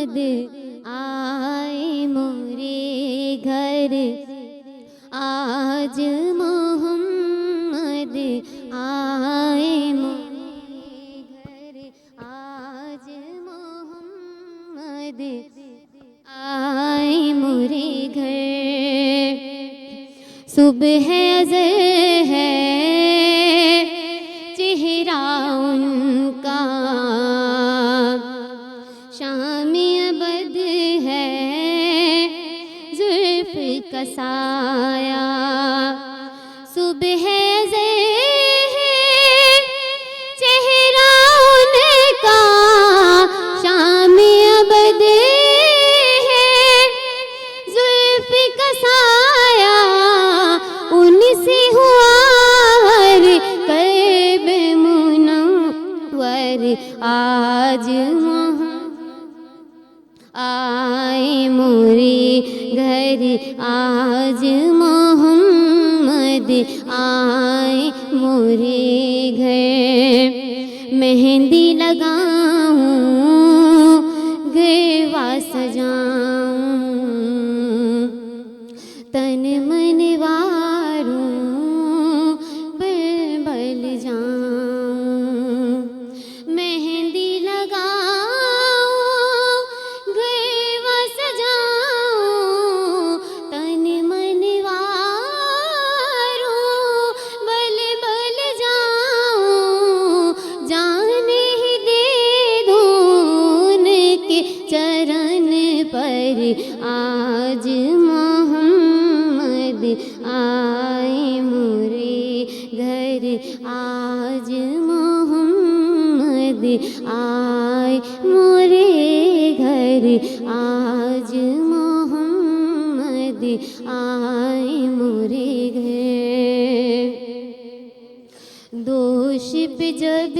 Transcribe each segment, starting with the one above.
आए मोरे घर, आज मोहम्मद आए मोरे घर, आज मोहम्मद आए मोरे घर। सुबह अज़र है चेहरा उनका, शामी अबद है जुल्फ़ का साया। सुबह अज़र है चेहरा उनका, शामी अबद है जुल्फ़ का साया। उनसे हुआ हर क़ल्ब मुनव्वर, आज आए मोरे घर, आज मोहम्मद आए मोरे घर। मेहंदी लगाऊं गरबा सजाऊं, तन मन वारूं बल जाऊं। मेहंदी लगाऊं गरबा सजाऊं, तन मन वारूं बल जाऊं। जान ही दे दूं उनके चरण पर, आज मोहम्मद आए मोरे घर, आज मोहम्मद आए मोरे घर, आज मोहम्मद आए मोरे घर। दोष पे जब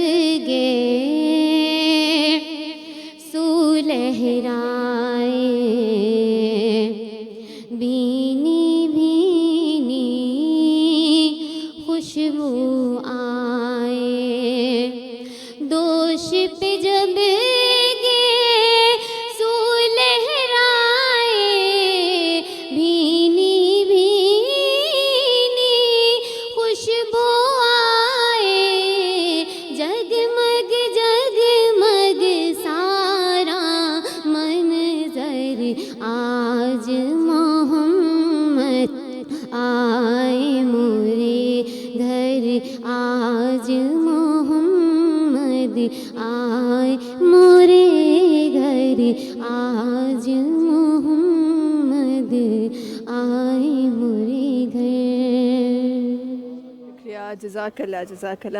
गए सुलहराए, भीनी भीनी खुशबू आए। दोष पे जब गए सुलहराए, भीनी भीनी खुशबू आए। जगमग जगमग सारा मंजर, आज मोहम्मद आए मोरे घर, आज मोहम्मद आए मोरे घर, आज मोहम्मद आए मोरे घर। शुक्रिया, जज़ाकल्लाह जज़ाकल्लाह।